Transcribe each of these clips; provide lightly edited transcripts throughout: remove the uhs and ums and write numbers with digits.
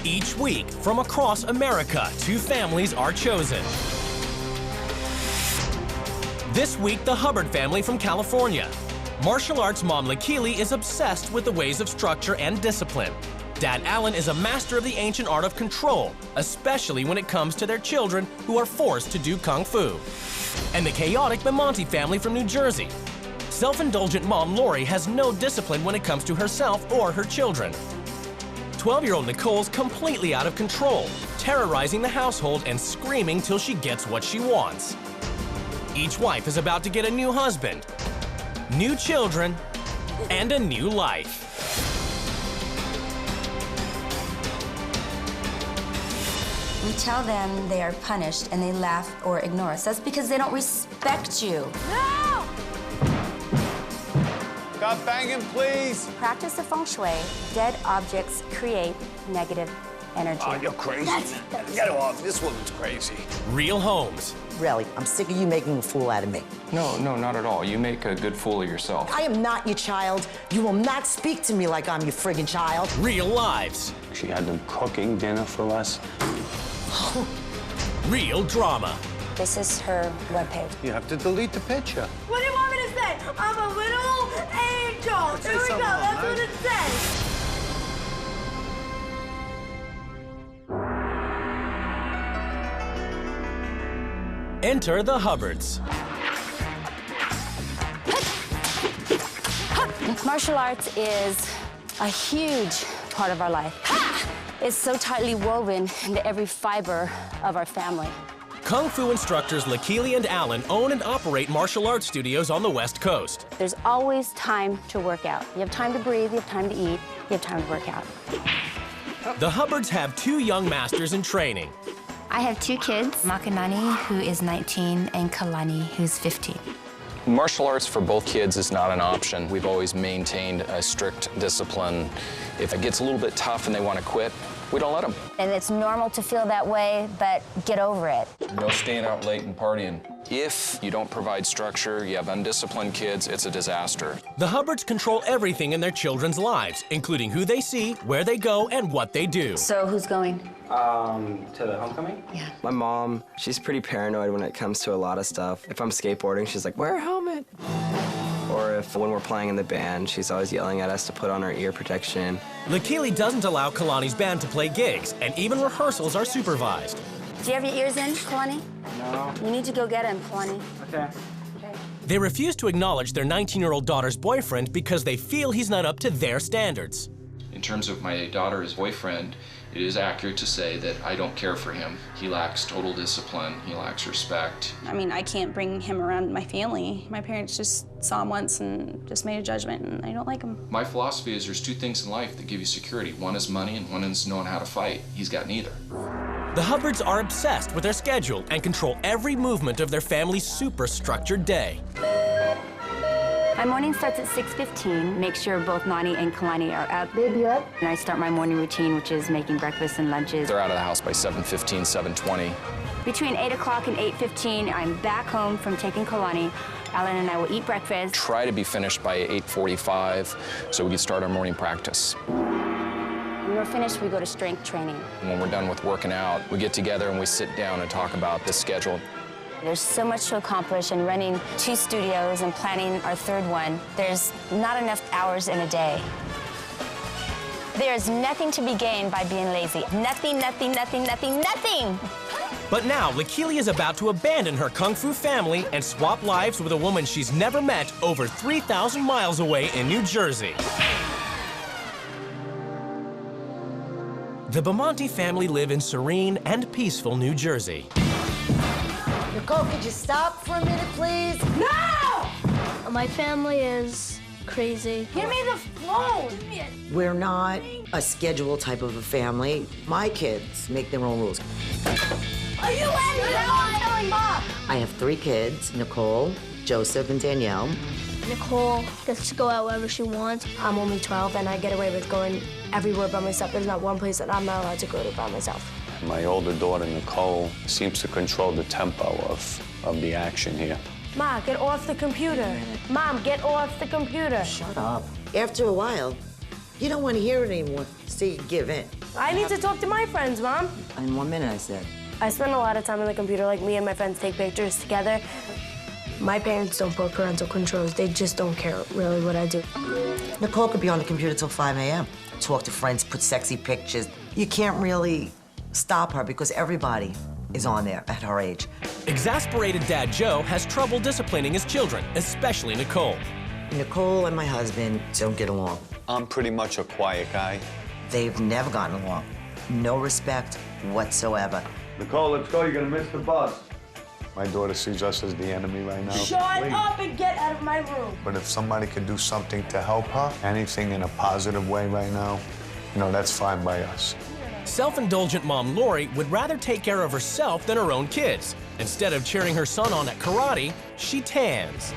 Each week, from across America, 2 families are chosen. This week, the Hubbard family from California. Martial arts mom Lakili is obsessed with the ways of structure and discipline. Dad Alan is a master of the ancient art of control, especially when it comes to their children who are forced to do kung fu. And the chaotic Bimonte family from New Jersey. Self-indulgent mom Lori has no discipline when it comes to herself or her children. 12-year-old Nicole's completely out of control, terrorizing the household and screaming till she gets what she wants. Each wife is about to get a new husband, new children, and a new life. We tell them they are punished and they laugh or ignore us. That's because they don't respect you. No! Stop banging, please. Practice of feng shui. Dead objects create negative energy. Oh, you're crazy. Get off. This woman's crazy. Real homes. Really, I'm sick of you making a fool out of me. No, not at all. You make a good fool of yourself. I am not your child. You will not speak to me like I'm your friggin' child. Real lives. She had them cooking dinner for us. Real drama. This is her webpage. You have to delete the picture. What do you want me to say? I'm a little angel. Here we go. That's what it says. Enter the Hubbards. Martial arts is a huge part of our life. It's so tightly woven into every fiber of our family. Kung Fu instructors Lakili and Alan own and operate martial arts studios on the West Coast. There's always time to work out. You have time to breathe, you have time to eat, you have time to work out. The Hubbards have 2 young masters in training. I have 2 kids, Makanani, who is 19, and Kalani, who's 15. Martial arts for both kids is not an option. We've always maintained a strict discipline. If it gets a little bit tough and they want to quit, we don't let them. And it's normal to feel that way, but get over it. No staying out late and partying. If you don't provide structure, you have undisciplined kids, it's a disaster. The Hubbards control everything in their children's lives, including who they see, where they go, and what they do. So who's going? To the homecoming? Yeah. My mom, she's pretty paranoid when it comes to a lot of stuff. If I'm skateboarding, she's like, wear a helmet. Or if when we're playing in the band, she's always yelling at us to put on our ear protection. Lakili doesn't allow Kalani's band to play gigs, and even rehearsals are supervised. Do you have your ears in, Kalani? No. You need to go get him, Kalani. Okay. They refuse to acknowledge their 19-year-old daughter's boyfriend because they feel he's not up to their standards. In terms of my daughter's boyfriend, it is accurate to say that I don't care for him. He lacks total discipline, he lacks respect. I mean, I can't bring him around my family. My parents just saw him once and just made a judgment, and I don't like him. My philosophy is there's 2 things in life that give you security. One is money and one is knowing how to fight. He's got neither. The Hubbards are obsessed with their schedule and control every movement of their family's super structured day. My morning starts at 6:15. Make sure both Nani and Kalani are up. Baby up. And I start my morning routine, which is making breakfast and lunches. They're out of the house by 7:15, 7:20. Between 8 o'clock and 8:15, I'm back home from taking Kalani. Alan and I will eat breakfast. Try to be finished by 8:45 so we can start our morning practice. When we're finished, we go to strength training. When we're done with working out, we get together and we sit down and talk about the schedule. There's so much to accomplish in running 2 studios and planning our 3rd one. There's not enough hours in a day. There's nothing to be gained by being lazy. Nothing, nothing, nothing, nothing, nothing! But now, Lakili is about to abandon her Kung Fu family and swap lives with a woman she's never met over 3,000 miles away in New Jersey. The Bimonte family live in serene and peaceful New Jersey. Nicole, could you stop for a minute, please? No! My family is crazy. Give me the phone. We're not a schedule type of a family. My kids make their own rules. Are you angry? No, I'm telling Mom. I have 3 kids, Nicole, Joseph, and Danielle. Nicole gets to go out wherever she wants. I'm only 12, and I get away with going everywhere by myself. There's not one place that I'm not allowed to go to by myself. My older daughter, Nicole, seems to control the tempo of the action here. Ma, get off the computer. Mom, get off the computer. Shut up. After a while, You don't want to hear it anymore, so you give in. I need to talk to my friends, Mom. In 1 minute, I said. I spend a lot of time on the computer, like me and my friends take pictures together. My parents don't put parental controls. They just don't care really what I do. Nicole could be on the computer till 5 a.m. Talk to friends, put sexy pictures. You can't really stop her because everybody is on there at her age. Exasperated Dad Joe has trouble disciplining his children, especially Nicole. Nicole and my husband don't get along. I'm pretty much a quiet guy. They've never gotten along. No respect whatsoever. Nicole, let's go. You're gonna miss the bus. My daughter sees us as the enemy right now. Shut up and get out of my room. But if somebody could do something to help her, anything in a positive way right now, you know, that's fine by us. Self-indulgent mom Lori would rather take care of herself than her own kids. Instead of cheering her son on at karate, she tans.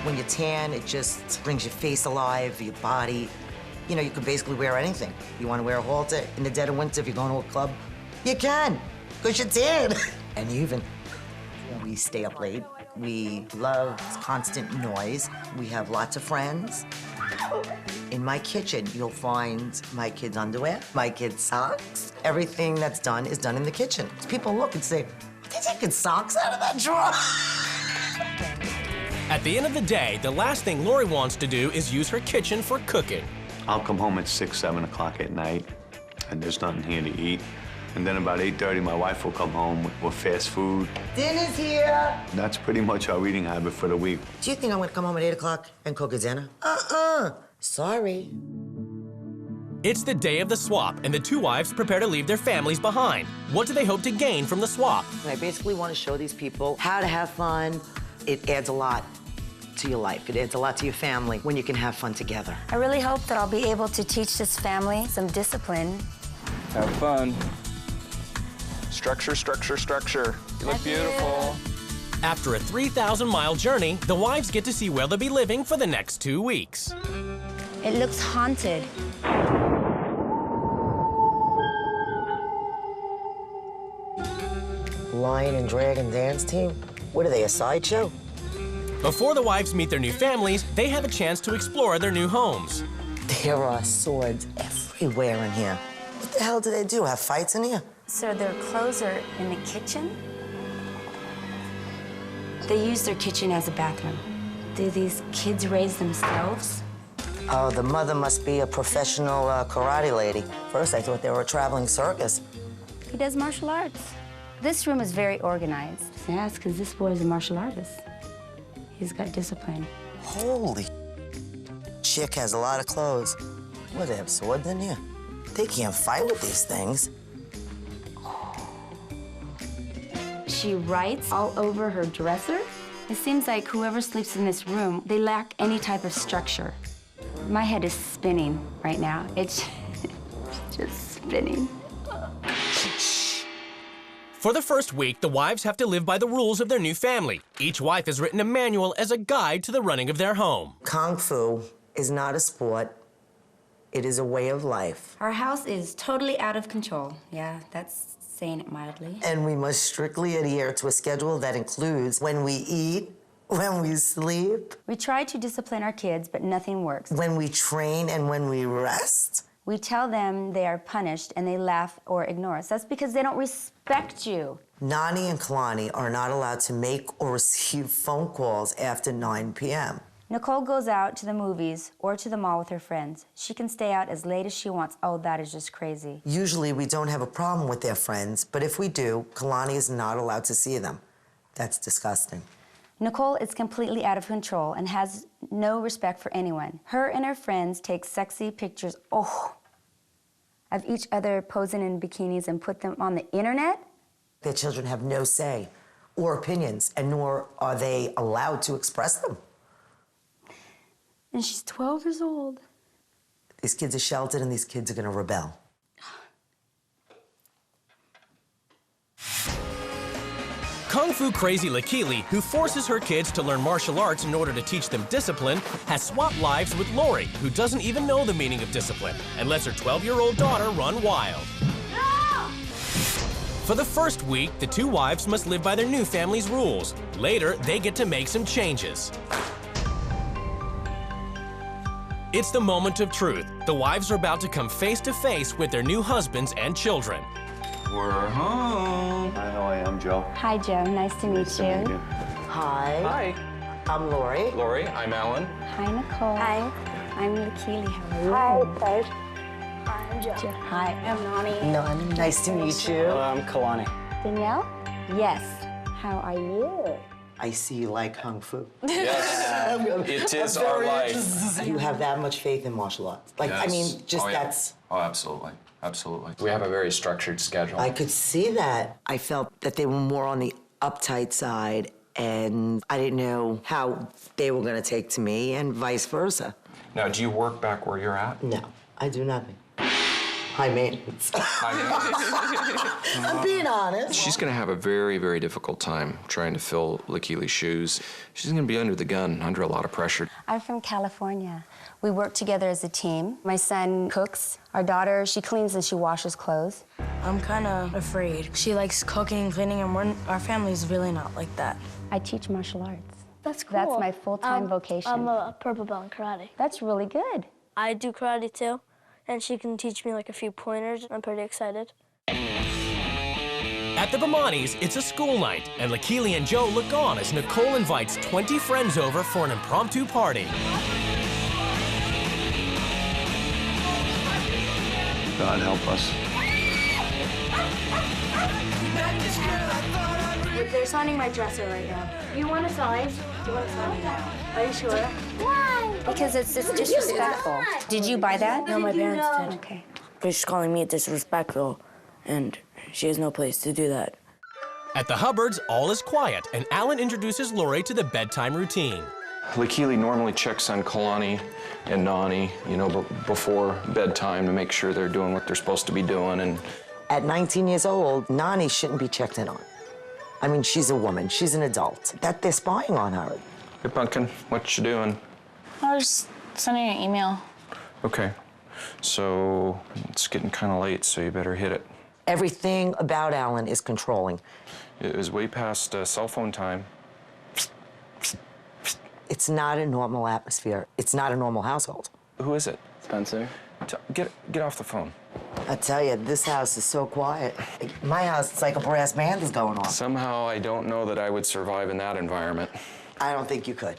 When you tan, it just brings your face alive, your body. You know, you can basically wear anything. You want to wear a halter in the dead of winter if you're going to a club? You can, because you're tan. And even, we stay up late. We love constant noise. We have lots of friends. In my kitchen, you'll find my kids' underwear, my kids' socks. Everything that's done is done in the kitchen. People look and say, "Did you get socks out of that drawer?" At the end of the day, the last thing Lori wants to do is use her kitchen for cooking. I'll come home at 6, 7 o'clock at night, and there's nothing here to eat. And then about 8:30, my wife will come home with fast food. Dinner's here. That's pretty much our eating habit for the week. Do you think I'm gonna come home at 8 o'clock and cook a dinner? Sorry. It's the day of the swap, and the two wives prepare to leave their families behind. What do they hope to gain from the swap? I basically want to show these people how to have fun. It adds a lot to your life. It adds a lot to your family when you can have fun together. I really hope that I'll be able to teach this family some discipline. Have fun. Structure, structure, structure. You look beautiful. After a 3,000-mile journey, the wives get to see where they'll be living for the next 2 weeks. It looks haunted. Lion and Dragon dance team? What are they, a sideshow? Before the wives meet their new families, they have a chance to explore their new homes. There are swords everywhere in here. What the hell do they do, have fights in here? So their clothes are in the kitchen? They use their kitchen as a bathroom. Do these kids raise themselves? Oh, the mother must be a professional karate lady. First, I thought they were a traveling circus. He does martial arts. This room is very organized. Yeah, it's because this boy is a martial artist. He's got discipline. Holy chick has a lot of clothes. What, they have swords in here? They can't fight with these things. She writes all over her dresser. It seems like whoever sleeps in this room, they lack any type of structure. My head is spinning right now. It's just spinning. For the first week, the wives have to live by the rules of their new family. Each wife has written a manual as a guide to the running of their home. Kung Fu is not a sport. It is a way of life. Our house is totally out of control. Yeah, that's saying it mildly. And we must strictly adhere to a schedule that includes when we eat, when we sleep. We try to discipline our kids, but nothing works. When we train and when we rest. We tell them they are punished and they laugh or ignore us. That's because they don't respect you. Nani and Kalani are not allowed to make or receive phone calls after 9 p.m. Nicole goes out to the movies or to the mall with her friends. She can stay out as late as she wants. Oh, that is just crazy. Usually we don't have a problem with their friends, but if we do, Kalani is not allowed to see them. That's disgusting. Nicole is completely out of control and has no respect for anyone. Her and her friends take sexy pictures, of each other posing in bikinis and put them on the internet. Their children have no say or opinions, and nor are they allowed to express them. And she's 12 years old. These kids are sheltered, and these kids are gonna rebel. Kung Fu crazy Lakili, who forces her kids to learn martial arts in order to teach them discipline, has swapped lives with Lori, who doesn't even know the meaning of discipline, and lets her 12-year-old daughter run wild. No! For the first week, the two wives must live by their new family's rules. Later, they get to make some changes. It's the moment of truth. The wives are about to come face to face with their new husbands and children. We're home. Hi, how are you? I'm Joe. Hi, Joe. Nice to meet you. Hi. Hi. I'm Lori. Lori, I'm Alan. Hi, Nicole. Hi. I'm Lakili. How are you? Hi, Serge. Hi, I'm Joe. Hi, I'm Nani. None. Nice to meet you. I'm Kalani. Danielle? Yes. How are you? I see you like Kung Fu. Yes, it is our life. You have that much faith in martial arts. Like, I mean, just that's... Oh, absolutely. Absolutely. We have a very structured schedule. I could see that. I felt that they were more on the uptight side, and I didn't know how they were going to take to me, and vice versa. Now, do you work back where you're at? No, I do nothing. High maintenance. I'm being honest. She's going to have a very, very difficult time trying to fill Lakili's shoes. She's going to be under the gun, under a lot of pressure. I'm from California. We work together as a team. My son cooks. Our daughter, she cleans and she washes clothes. I'm kind of afraid. She likes cooking and cleaning, and our family's really not like that. I teach martial arts. That's cool. That's my full-time vocation. I'm a purple belt in karate. That's really good. I do karate too, and she can teach me like a few pointers. I'm pretty excited. At the Bimontes, it's a school night, and Lakili and Joe look on as Nicole invites 20 friends over for an impromptu party. God help us. They're signing my dresser right now. You want to sign? Do you want to sign now? Are you sure? Why? Because it's disrespectful. Did you buy that? No, my parents did. Okay. But she's calling me disrespectful, and she has no place to do that. At the Hubbards, all is quiet, and Alan introduces Lori to the bedtime routine. Lakili normally checks on Kalani and Nani, you know, before bedtime to make sure they're doing what they're supposed to be doing. And At 19 years old, Nani shouldn't be checked in on. I mean, she's a woman. She's an adult. That they're spying on her. Hey, Pumpkin, what you doing? I was just sending an email. Okay, so it's getting kind of late, so you better hit it. Everything about Alan is controlling. It was way past cell phone time. It's not a normal atmosphere. It's not a normal household. Who is it? Spencer. Get off the phone. I tell you, this house is so quiet. My house, it's like a brass band is going on. Somehow, I don't know that I would survive in that environment. I don't think you could.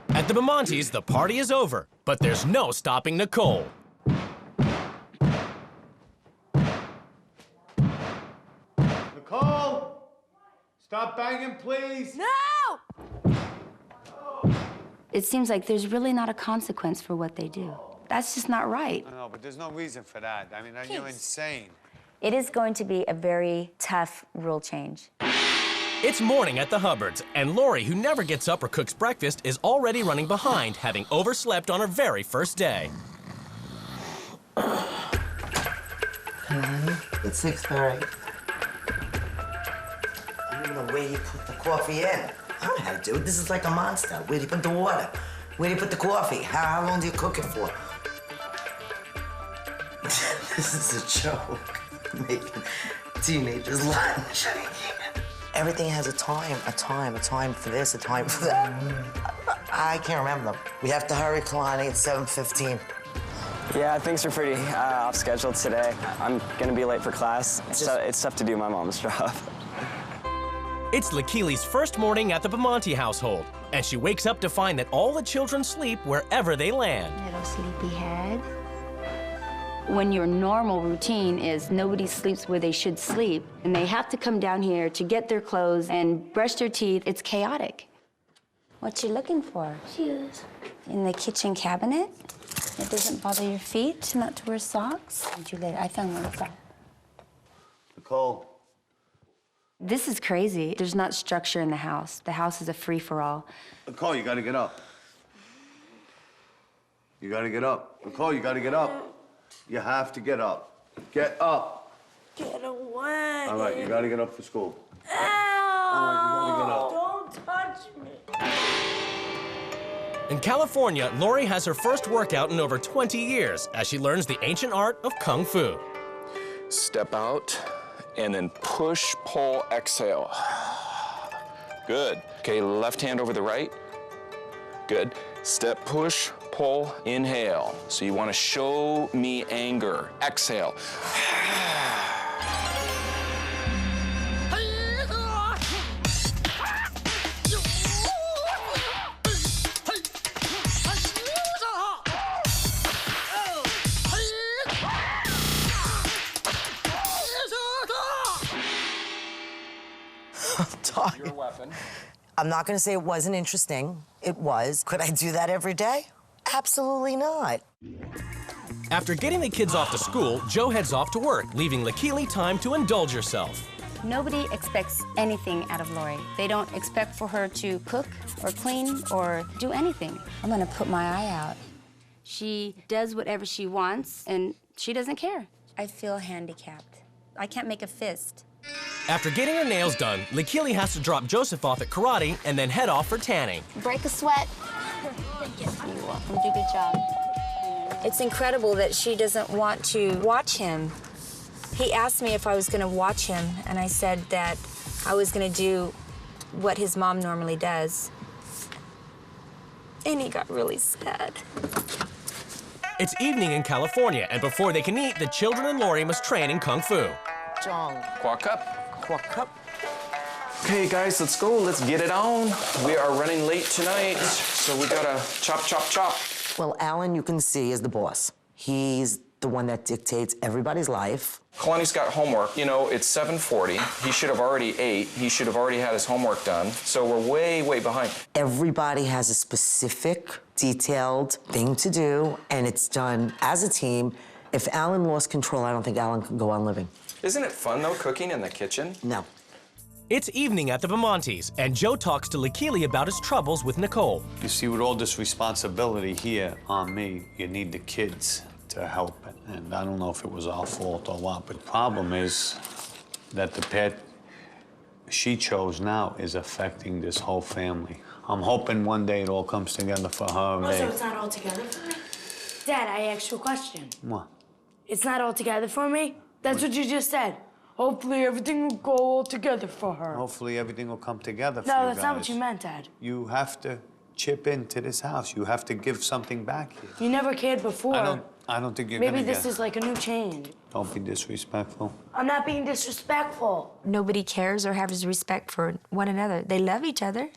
At the Bimontes, the party is over, but there's no stopping Nicole. Nicole! Stop banging, please! No! It seems like there's really not a consequence for what they do. That's just not right. No, but there's no reason for that. I mean, are you insane? It is going to be a very tough rule change. It's morning at the Hubbards, and Lori, who never gets up or cooks breakfast, is already running behind, having overslept on her very first day. It's 6:30. I don't even know where you put the coffee in. I don't know how to do it. This is like a monster. Where do you put the water? Where do you put the coffee? How long do you cook it for? This is a joke. Making teenagers lunch. Everything has a time for this, a time for that. I can't remember them. We have to hurry, Kalani. It's 7:15. Yeah, things are pretty off schedule today. I'm gonna be late for class. It's tough to do my mom's job. It's Lakili's first morning at the Bimonte household, and she wakes up to find that all the children sleep wherever they land. Little sleepyhead. When your normal routine is nobody sleeps where they should sleep, and they have to come down here to get their clothes and brush their teeth, it's chaotic. What you looking for? Shoes. In the kitchen cabinet? It doesn't bother your feet not to wear socks? I found one of them. Nicole. This is crazy. There's not structure in the house. The house is a free-for-all. Nicole, you gotta get up. You gotta get up. Nicole, you gotta get up. You have to get up. Get up. Get away. All right, you gotta get up for school. Ow! All right, you gotta Don't touch me. In California, Lori has her first workout in over 20 years as she learns the ancient art of Kung Fu. Step out, and then push, pull, exhale. Good. Okay, left hand over the right. Good. Step, push, pull, inhale. So you want to show me anger. Exhale. Your weapon. I'm not gonna say it wasn't interesting. It was. Could I do that every day? Absolutely not. After getting the kids off to school, Joe heads off to work, leaving Lakili time to indulge herself. Nobody expects anything out of Lori. They don't expect for her to cook or clean or do anything. I'm gonna put my eye out. She does whatever she wants, and she doesn't care. I feel handicapped. I can't make a fist. After getting her nails done, Lakili has to drop Joseph off at karate and then head off for tanning. Break a sweat. You're welcome. Do a good job. It's incredible that she doesn't want to watch him. He asked me if I was going to watch him, and I said that I was going to do what his mom normally does. And he got really sad. It's evening in California, and before they can eat, the children and Lori must train in Kung Fu. Quack up. Quack up. Okay, guys, let's go. Let's get it on. We are running late tonight, so we gotta chop, chop, chop. Well, Alan, you can see, is the boss. He's the one that dictates everybody's life. Kalani's got homework. You know, it's 7:40. He should have already ate. He should have already had his homework done. So we're way, way behind. Everybody has a specific, detailed thing to do, and it's done as a team. If Alan lost control, I don't think Alan could go on living. Isn't it fun, though, cooking in the kitchen? No. It's evening at the Bimontes, and Joe talks to Lakili about his troubles with Nicole. You see, with all this responsibility here on me, you need the kids to help. And I don't know if it was our fault or what, but the problem is that the path she chose now is affecting this whole family. I'm hoping one day it all comes together for her. Oh, so it's not all together for me? Dad, I asked you a question. What? It's not all together for me? That's what you just said. Hopefully everything will go all together for her. Hopefully everything will come together for you No, guys. that's not what you meant, Dad. You have to chip into this house. You have to give something back here. You never cared before. I don't think you're Maybe gonna this get... is like a new change. Don't be disrespectful. I'm not being disrespectful. Nobody cares or has respect for one another. They love each other,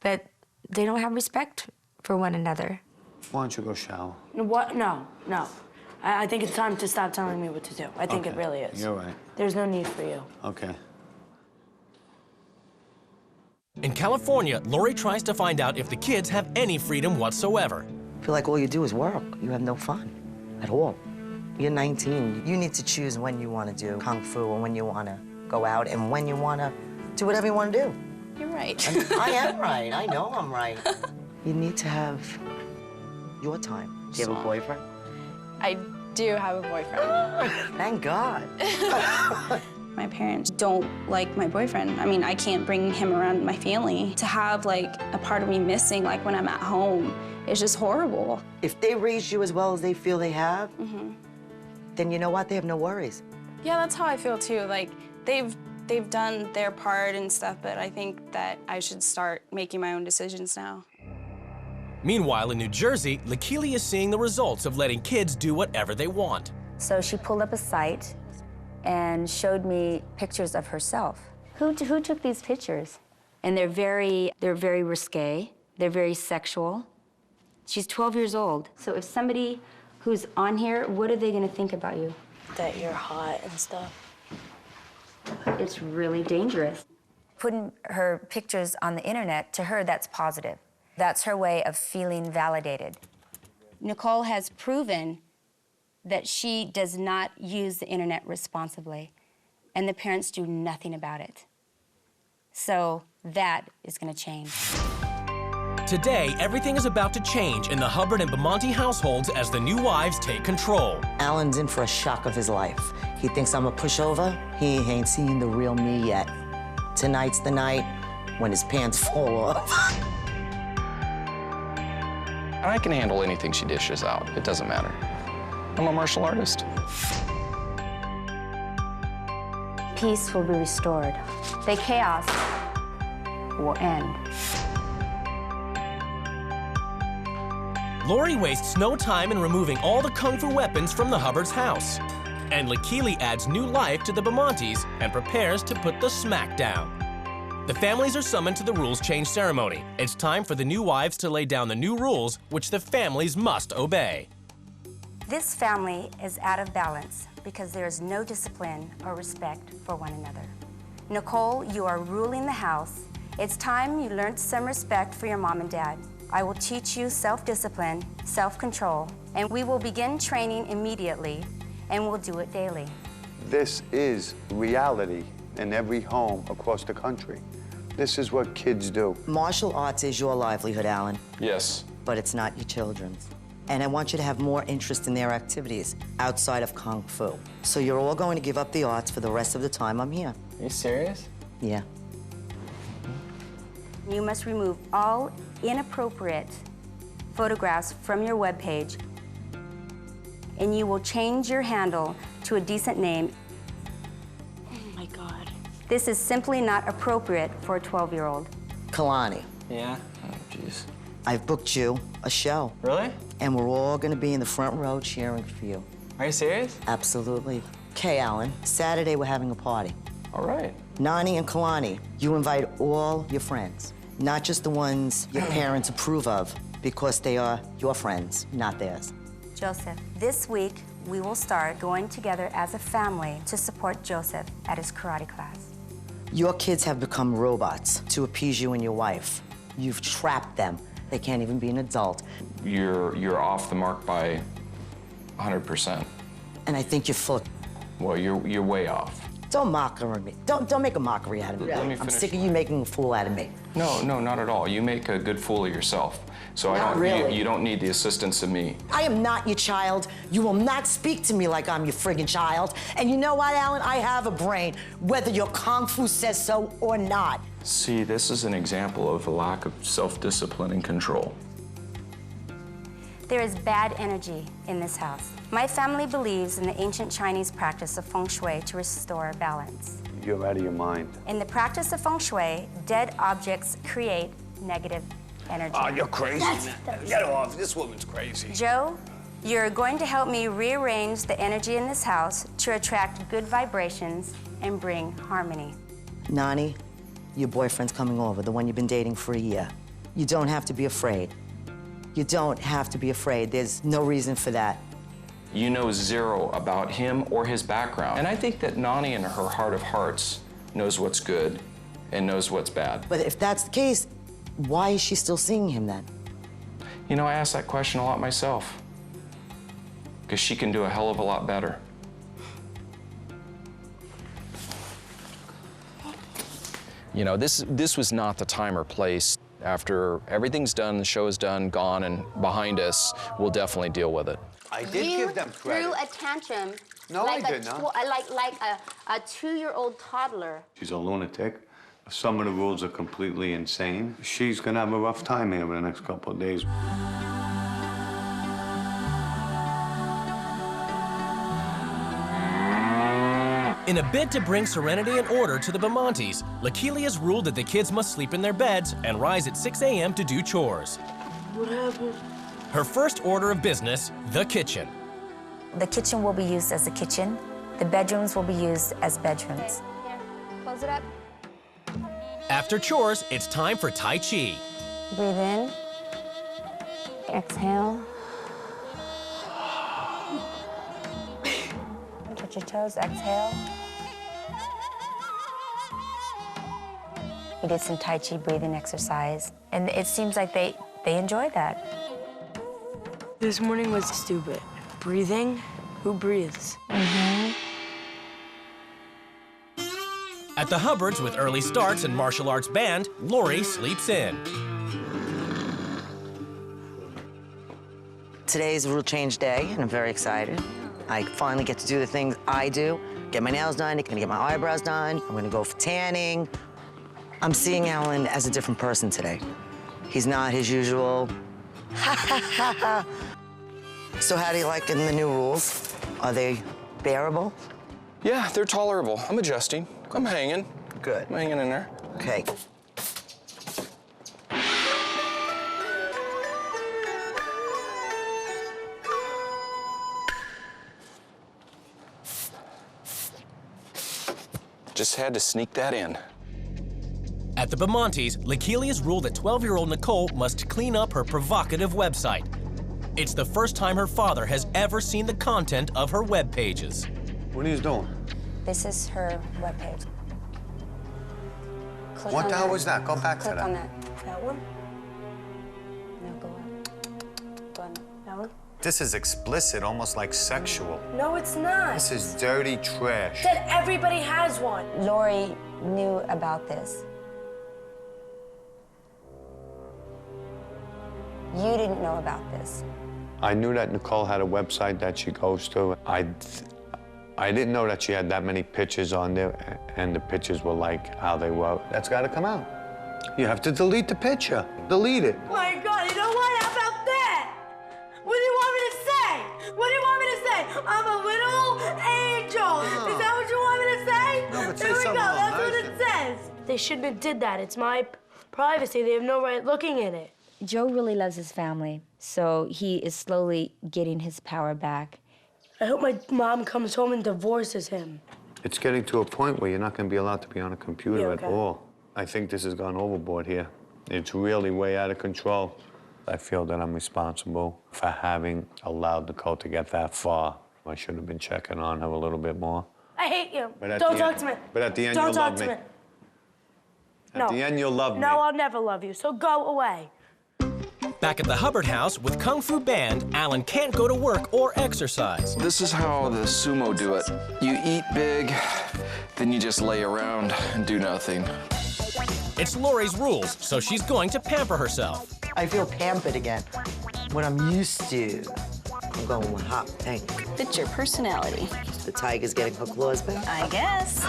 but they don't have respect for one another. Why don't you go shower? What? No. I think it's time to stop telling me what to do. I think it really is. You're right. There's no need for you. Okay. In California, Lori tries to find out if the kids have any freedom whatsoever. I feel like all you do is work. You have no fun at all. You're 19. You need to choose when you want to do Kung Fu and when you want to go out and when you want to do whatever you want to do. You're right. I am right. I know I'm right. You need to have your time. Do you have a boyfriend? I do have a boyfriend. Thank God. My parents don't like my boyfriend. I mean, I can't bring him around my family. To have, like, a part of me missing, like, when I'm at home, is just horrible. If they raise you as well as they feel they have, then you know what? They have no worries. Yeah, that's how I feel, too. Like, they've done their part and stuff, but I think that I should start making my own decisions now. Meanwhile, in New Jersey, Lakili is seeing the results of letting kids do whatever they want. So she pulled up a site and showed me pictures of herself. Who took these pictures? And they're very risque. They're very sexual. She's 12 years old. So if somebody who's on here, what are they gonna think about you? That you're hot and stuff. It's really dangerous. Putting her pictures on the internet, to her, that's positive. That's her way of feeling validated. Nicole has proven that she does not use the internet responsibly, and the parents do nothing about it. So that is gonna change. Today, everything is about to change in the Hubbard and Bimonte households as the new wives take control. Alan's in for a shock of his life. He thinks I'm a pushover. He ain't seen the real me yet. Tonight's the night when his pants fall off. I can handle anything she dishes out. It doesn't matter. I'm a martial artist. Peace will be restored. The chaos will end. Lori wastes no time in removing all the kung fu weapons from the Hubbard's house. And Lakili adds new life to the Bimontes and prepares to put the smack down. The families are summoned to the rules change ceremony. It's time for the new wives to lay down the new rules, which the families must obey. This family is out of balance because there is no discipline or respect for one another. Nicole, you are ruling the house. It's time you learned some respect for your mom and dad. I will teach you self-discipline, self-control, and we will begin training immediately, and we'll do it daily. This is reality in every home across the country. This is what kids do. Martial arts is your livelihood, Alan, Yes. but it's not your children's. And I want you to have more interest in their activities outside of Kung Fu. So you're all going to give up the arts for the rest of the time I'm here. Are you serious? Yeah. You must remove all inappropriate photographs from your webpage, and you will change your handle to a decent name. Oh my God. This is simply not appropriate for a 12-year-old. Kalani, Yeah? Oh, jeez. I've booked you a show, Really? and we're all going to be in the front row cheering for you. Are you serious? Absolutely. Okay, Alan, Saturday we're having a party. All right. Nani and Kalani, you invite all your friends, not just the ones your parents approve of, because they are your friends, not theirs. Joseph, this week we will start going together as a family to support Joseph at his karate class. Your kids have become robots to appease you and your wife. You've trapped them. They can't even be an adult. You're off the mark by 100%. And I think you're full. Well, you're way off. Don't mock me. Don't make a mockery out of me. Let me I'm finish. sick of you making a fool out of me. No, not at all. You make a good fool of yourself. So Not really. you don't need the assistance of me. I am not your child. You will not speak to me like I'm your friggin' child. And you know what, Alan? I have a brain, whether your Kung Fu says so or not. See, this is an example of a lack of self-discipline and control. There is bad energy in this house. My family believes in the ancient Chinese practice of feng shui to restore balance. You're out of your mind. In the practice of feng shui, dead objects create negative energy. Oh, you're crazy. Get off. This woman's crazy. Joe, you're going to help me rearrange the energy in this house to attract good vibrations and bring harmony. Nani, your boyfriend's coming over, the one you've been dating for a year. You don't have to be afraid. You don't have to be afraid. There's no reason for that. You know zero about him or his background. And I think that Nani in her heart of hearts knows what's good and knows what's bad. But if that's the case, why is she still seeing him then? You know, I ask that question a lot myself. Because she can do a hell of a lot better. You know, this was not the time or place. After everything's done, the show is done, gone, and behind us, we'll definitely deal with it. I did give them credit. You threw a tantrum. No, like I did not. Like a 2-year-old toddler. She's a lunatic. Some of the rules are completely insane. She's gonna have a rough time here in the next couple of days. In a bid to bring serenity and order to the Bimontes, Lakili has ruled that the kids must sleep in their beds and rise at 6 a.m. to do chores. What happened? Her first order of business, the kitchen. The kitchen will be used as a kitchen. The bedrooms will be used as bedrooms. Here, close it up. After chores, it's time for Tai Chi. Breathe in. Exhale. Touch your toes, exhale. We did some Tai Chi breathing exercise, and it seems like they enjoy that. This morning was stupid. Breathing? Who breathes? At the Hubbards, with early starts and martial arts band, Lori sleeps in. Today's rule change day, and I'm very excited. I finally get to do the things I do. Get my nails done, gonna get my eyebrows done. I'm gonna go for tanning. I'm seeing Alan as a different person today. He's not his usual, ha ha ha ha. So how do you like the new rules? Are they bearable? Yeah, they're tolerable. I'm adjusting. I'm hanging. Good. I'm hanging in there. Okay. Just had to sneak that in. At the Bimontes, Lakelia's ruled that 12-year-old Nicole must clean up her provocative website. It's the first time her father has ever seen the content of her web pages. What are you doing? This is her webpage. What the hell was that? Go back to that. Click on that. That one? No, go up. Go on. That one? This is explicit, almost like sexual. No, it's not. This is dirty trash. Dad, everybody has one. Lori knew about this. You didn't know about this. I knew that Nicole had a website that she goes to. I didn't know that she had that many pictures on there, and the pictures were like how they were. That's got to come out. You have to delete the picture. Delete it. My God, you know what? How about that? What do you want me to say? What do you want me to say? I'm a little angel. Is that what you want me to say? No, but say Here we go. something That's nicer. what it says. They shouldn't have did that. It's my privacy. They have no right looking at it. Joe really loves his family, so he is slowly getting his power back. I hope my mom comes home and divorces him. It's getting to a point where you're not going to be allowed to be on a computer Yeah, at okay. all. I think this has gone overboard here. It's really way out of control. I feel that I'm responsible for having allowed Nicole to get that far. I should have been checking on her a little bit more. I hate you. But at Don't the talk end- to me. but at the end, Don't you'll talk love to me. me. At the end, you'll love me. No, I'll never love you, so go away. Back at the Hubbard house with Kung Fu Band, Alan can't go to work or exercise. This is how the sumo do it. You eat big, then you just lay around and do nothing. It's Lori's rules, so she's going to pamper herself. I feel pampered again. What I'm used to. I'm going with hot pink. It's your personality. The tiger's getting her claws back. I guess.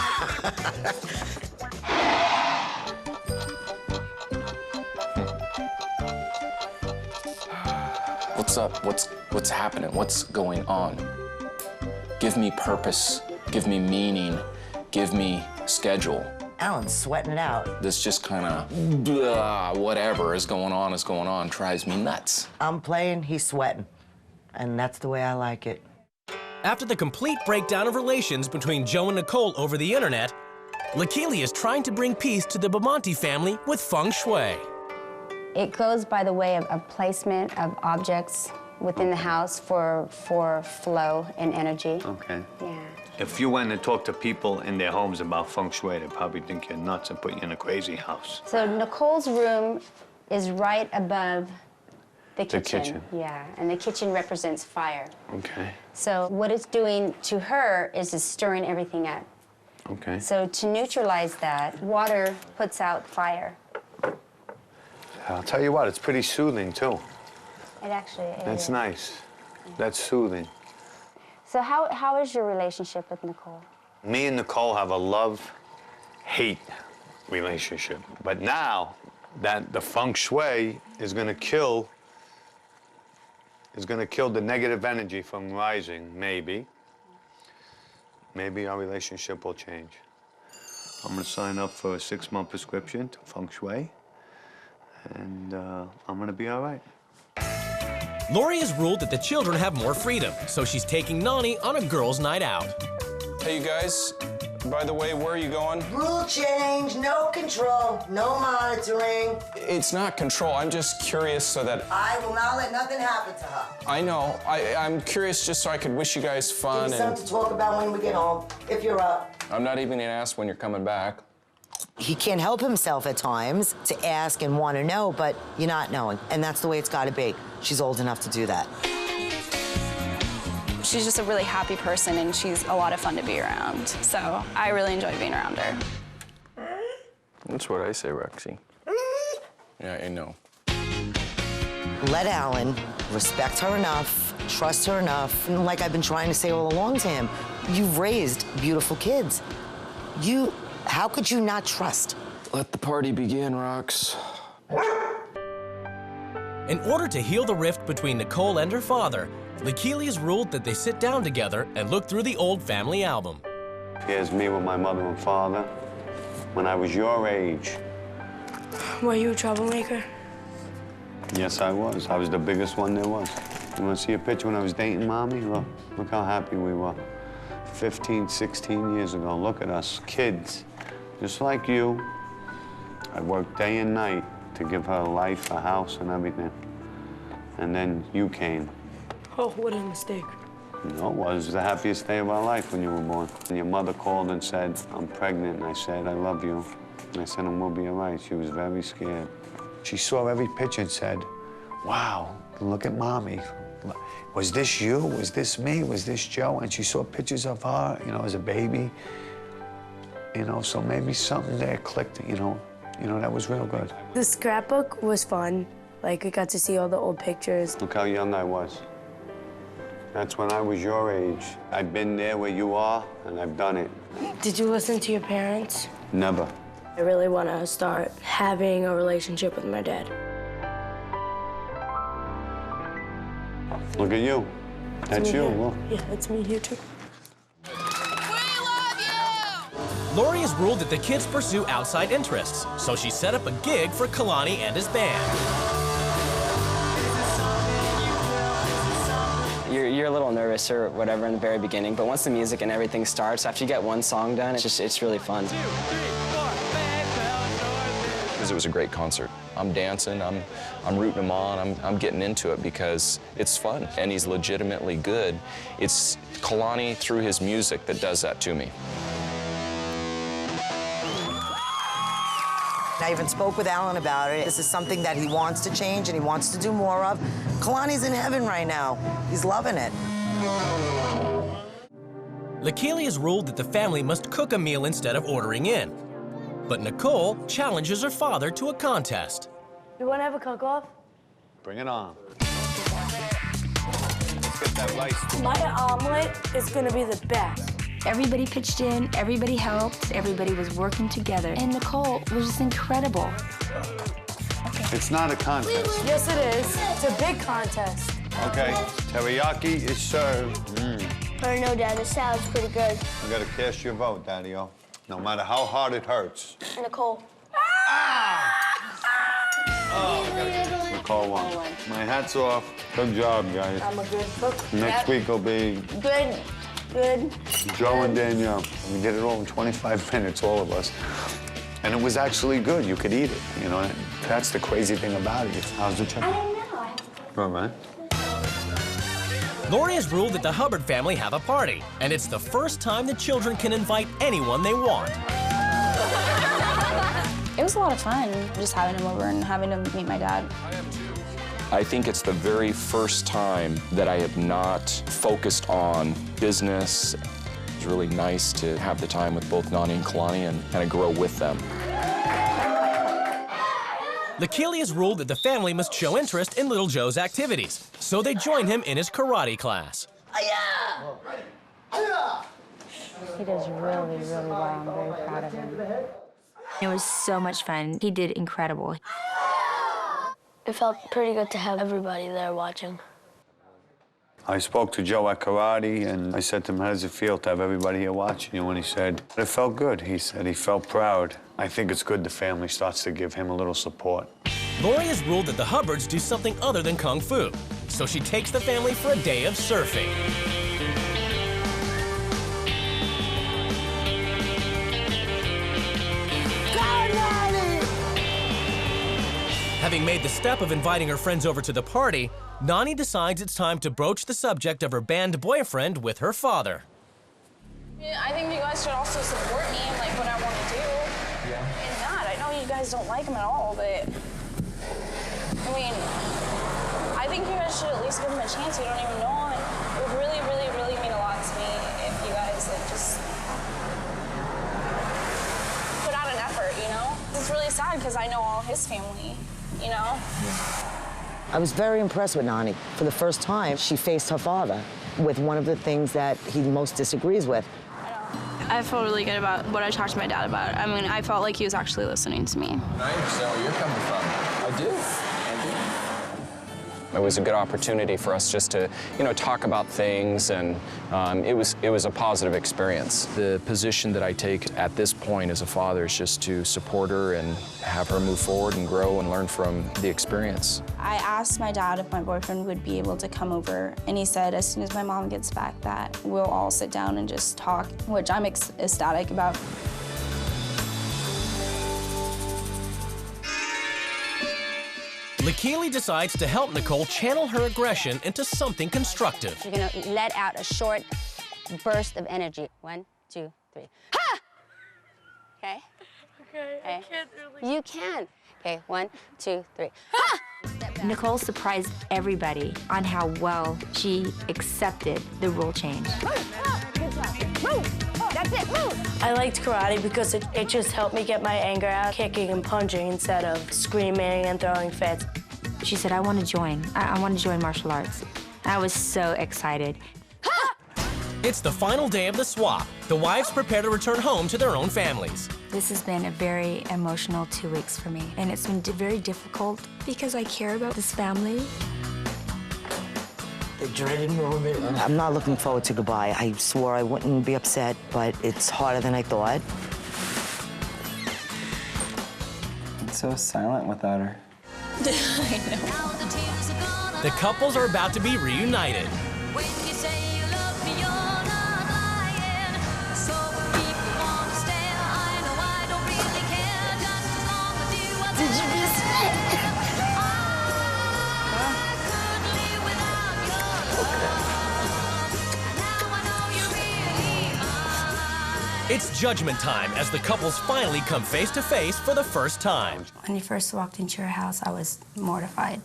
What's up? What's happening? What's going on? Give me purpose, give me meaning, give me schedule. Alan's sweating it out. This just kind of whatever is going on drives me nuts. I'm playing, he's sweating. And that's the way I like it. After the complete breakdown of relations between Joe and Nicole over the internet, Lakeely is trying to bring peace to the Bimonte family with feng shui. It goes by the way of placement of objects within the house for flow and energy. Okay. Yeah. If you went and talked to people in their homes about feng shui, they'd probably think you're nuts and put you in a crazy house. So Nicole's room is right above the The kitchen. kitchen. Yeah, and the kitchen represents fire. Okay. So what it's doing to her is it's stirring everything up. Okay. So to neutralize that, water puts out fire. I'll tell you what, it's pretty soothing, too. It actually is. That's nice. That's soothing. So how is your relationship with Nicole? Me and Nicole have a love-hate relationship. But now that the feng shui is gonna kill the negative energy from rising, maybe our relationship will change. I'm gonna sign up for a 6-month prescription to feng shui, and I'm gonna be all right. Lori has ruled that the children have more freedom, so she's taking Nani on a girls' night out. Hey, you guys, by the way, where are you going? Rule change, no control, no monitoring. It's not control, I'm just curious so that, I will not let nothing happen to her. I know, I'm curious just so I could wish you guys Give fun me and something to talk about when we get home, if you're up. I'm not even gonna ask when you're coming back. He can't help himself at times to ask and want to know, but you're not knowing. And that's the way it's got to be. She's old enough to do that. She's just a really happy person, and she's a lot of fun to be around. So I really enjoy being around her. That's what I say, Rexy. Yeah, I know. Let Alan respect her enough, trust her enough. And like I've been trying to say all along to him, you've raised beautiful kids. How could you not trust? Let the party begin, Rox. In order to heal the rift between Nicole and her father, Lakeely has ruled that they sit down together and look through the old family album. Here's me with my mother and father when I was your age. Were you a troublemaker? Yes, I was. I was the biggest one there was. You want to see a picture when I was dating Mommy? Look how happy we were. 15, 16 years ago. Look at us, kids, just like you. I worked day and night to give her a life, a house, and everything. And then you came. Oh, what a mistake. No, it was the happiest day of our life when you were born. And your mother called and said, I'm pregnant, and I said, I love you. And I said, and we'll be all right. She was very scared. She saw every picture and said, wow, look at Mommy. Was this you? Was this me? Was this Joe? And she saw pictures of her, you know, as a baby. You know, so maybe something there clicked, you know, that was real good. The scrapbook was fun. Like, we got to see all the old pictures. Look how young I was. That's when I was your age. I've been there where you are, and I've done it. Did you listen to your parents? Never. I really want to start having a relationship with my dad. Look at you. That's you, look. Yeah, it's me here too. Lori has ruled that the kids pursue outside interests, so she set up a gig for Kalani and his band. You're a little nervous or whatever in the very beginning, but once the music and everything starts, after you get one song done, it's really fun. Because it was a great concert. I'm dancing, I'm rooting him on, I'm getting into it because it's fun, and he's legitimately good. It's Kalani through his music that does that to me. I even spoke with Alan about it. This is something that he wants to change and he wants to do more of. Kalani's in heaven right now. He's loving it. Lakili has ruled that the family must cook a meal instead of ordering in. But Nicole challenges her father to a contest. You want to have a cook-off? Bring it on. Let's get that rice. My omelet is going to be the best. Everybody pitched in, everybody helped, everybody was working together. And Nicole was just incredible. It's not a contest. Yes, it is. It's a big contest. Okay, teriyaki is served. I know, Dad, the salad's pretty good. You gotta cast your vote, Daddy-o. No matter how hard it hurts. Nicole. Nicole won. My hat's off. Good job, guys. I'm a good cook. Next week will be Good. Good. Joe and Danielle. We did it all in 25 minutes, all of us. And it was actually good. You could eat it, you know? That's the crazy thing about it. How's the chicken? I don't know. Good, man. Lori has ruled that the Hubbard family have a party, and it's the first time the children can invite anyone they want. It was a lot of fun, just having him over and having him meet my dad. I think it's the very first time that I have not focused on business. It's really nice to have the time with both Nani and Kalani and kind of grow with them. Lakili has ruled that the family must show interest in little Joe's activities, so they join him in his karate class. He does really, really well. I'm very proud of him. It was so much fun. He did incredible. It felt pretty good to have everybody there watching. I spoke to Joe at karate, and I said to him, how does it feel to have everybody here watching you? And he said, it felt good. He said he felt proud. I think it's good the family starts to give him a little support. Lori has ruled that the Hubbards do something other than kung fu, so she takes the family for a day of surfing. Having made the step of inviting her friends over to the party, Nani decides it's time to broach the subject of her band boyfriend with her father. Yeah, I think you guys should also support me in like what I want to do. Yeah. And that, I know you guys don't like him at all, but I mean, I think you guys should at least give him a chance. You don't even know him. It would really, really, really mean a lot to me if you guys like just put out an effort, you know? It's really sad because I know all his family. You know? I was very impressed with Nani. For the first time, she faced her father with one of the things that he most disagrees with. I felt really good about what I talked to my dad about. I mean, I felt like he was actually listening to me. I understand where you're coming from. I do. It was a good opportunity for us just to, you know, talk about things, and it was a positive experience. The position that I take at this point as a father is just to support her and have her move forward and grow and learn from the experience. I asked my dad if my boyfriend would be able to come over, and he said as soon as my mom gets back that we'll all sit down and just talk, which I'm ecstatic about. Lekeely decides to help Nicole channel her aggression into something constructive. You're gonna let out a short burst of energy. 1, 2, 3. Ha! Okay? Okay, I can't really. You can. Okay, 1, 2, 3. Ha! Nicole surprised everybody on how well she accepted the rule change. Good job. Move! That's it, move! I liked karate because it just helped me get my anger out, kicking and punching instead of screaming and throwing fits. She said, I want to join. I want to join martial arts. I was so excited. It's the final day of the swap. The wives prepare to return home to their own families. This has been a very emotional 2 weeks for me, and it's been very difficult because I care about this family. The dreaded moment. I'm not looking forward to goodbye. I swore I wouldn't be upset, but it's harder than I thought. It's so silent without her. The couples are about to be reunited. It's judgment time as the couples finally come face to face for the first time. When you first walked into your house, I was mortified.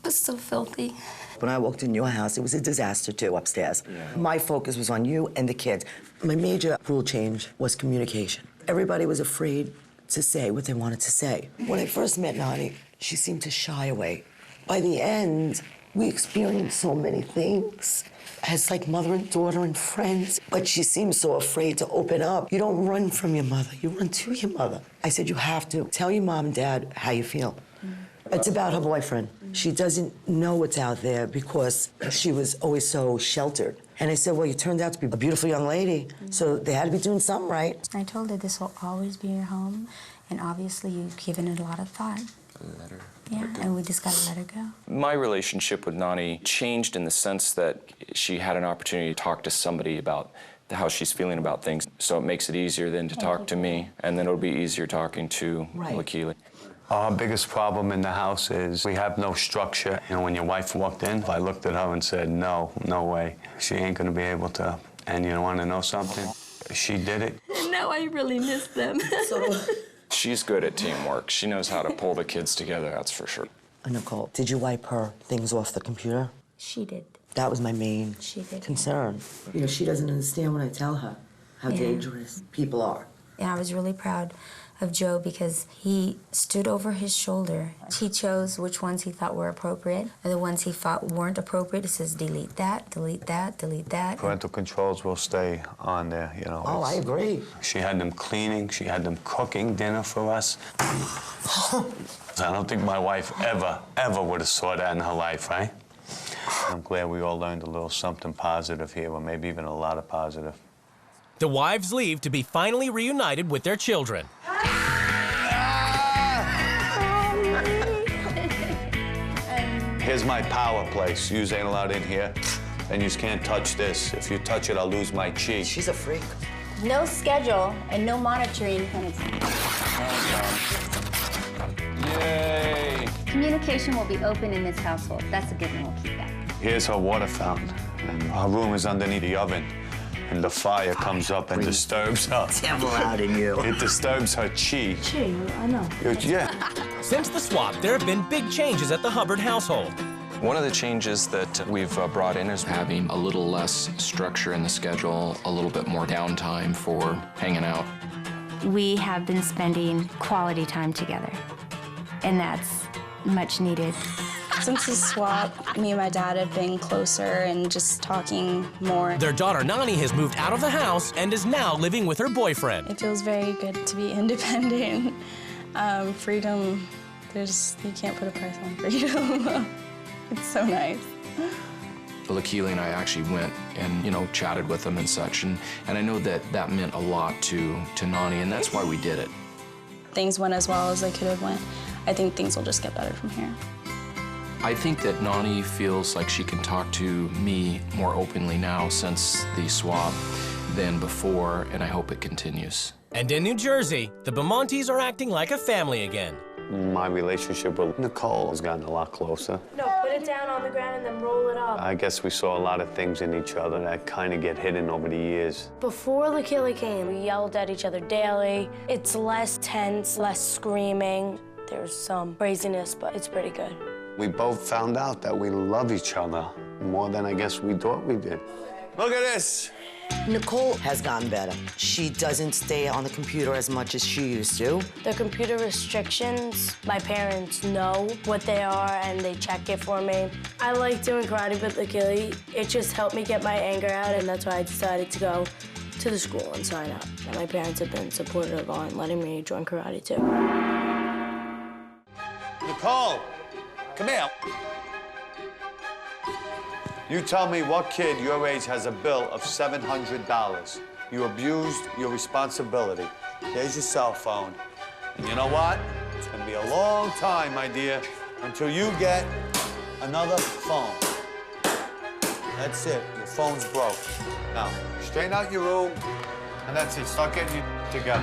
It was so filthy. When I walked in your house, it was a disaster, too, upstairs. Yeah. My focus was on you and the kids. My major rule change was communication. Everybody was afraid to say what they wanted to say. When I first met Nani, she seemed to shy away. By the end, we experienced so many things as like mother and daughter and friends, but she seems so afraid to open up. You don't run from your mother, you run to your mother. I said, you have to tell your mom and dad how you feel. It's about her boyfriend. She doesn't know what's out there because she was always so sheltered. And I said, well, you turned out to be a beautiful young lady, so they had to be doing something right. I told her this will always be your home, and obviously you've given it a lot of thought. Let her. Yeah, and we just gotta let her go. My relationship with Nani changed in the sense that she had an opportunity to talk to somebody about how she's feeling about things. So it makes it easier then to talk to me, and then it'll be easier talking to Lekeely. Our biggest problem in the house is we have no structure. And when your wife walked in, I looked at her and said, no, no way. She ain't gonna be able to. And you wanna know something? She did it. Now I really miss them. She's good at teamwork. She knows how to pull the kids together, that's for sure. Nicole, did you wipe her things off the computer? She did. That was my main concern. You know, she doesn't understand when I tell her how dangerous people are. And I was really proud of Joe because he stood over his shoulder. He chose which ones he thought were appropriate, and the ones he thought weren't appropriate, he says, delete that, delete that, delete that. Parental controls will stay on there, you know. Oh, I agree. She had them cleaning, she had them cooking dinner for us. I don't think my wife ever would have saw that in her life, right? I'm glad we all learned a little something positive here, or maybe even a lot of positive. The wives leave to be finally reunited with their children. Here's my power place. You ain't allowed in here, and you can't touch this. If you touch it, I'll lose my chi. She's a freak. No schedule and no monitoring. Yay! Communication will be open in this household. That's a good one. We'll keep that. Here's her water fountain, and her room is underneath the oven. And the fire comes up and disturbs her. Devil out in you. It disturbs her chi. Chi, I know. Yeah. Since the swap, there have been big changes at the Hubbard household. One of the changes that we've brought in is having a little less structure in the schedule, a little bit more downtime for hanging out. We have been spending quality time together, and that's much needed. Since the swap, me and my dad have been closer and just talking more. Their daughter Nani has moved out of the house and is now living with her boyfriend. It feels very good to be independent. Freedom, you can't put a price on freedom. It's so nice. Lakili and I actually went and, you know, chatted with them and such, and I know that that meant a lot to Nani, and that's why we did it. Things went as well as they could have went. I think things will just get better from here. I think that Nani feels like she can talk to me more openly now since the swap than before, and I hope it continues. And in New Jersey, the Bimontes are acting like a family again. My relationship with Nicole has gotten a lot closer. No, put it down on the ground and then roll it up. I guess we saw a lot of things in each other that kind of get hidden over the years. Before Lakili came, we yelled at each other daily. It's less tense, less screaming. There's some craziness, but it's pretty good. We both found out that we love each other more than I guess we thought we did. Look at this. Nicole has gotten better. She doesn't stay on the computer as much as she used to. The computer restrictions, my parents know what they are and they check it for me. I like doing karate with Lakili. It just helped me get my anger out, and that's why I decided to go to the school and sign up. And my parents have been supportive on letting me join karate too. Nicole, come here. You tell me what kid your age has a bill of $700. You abused your responsibility. There's your cell phone. And you know what? It's gonna be a long time, my dear, until you get another phone. That's it, your phone's broke. Now, straighten out your room, and that's it. Start getting you together.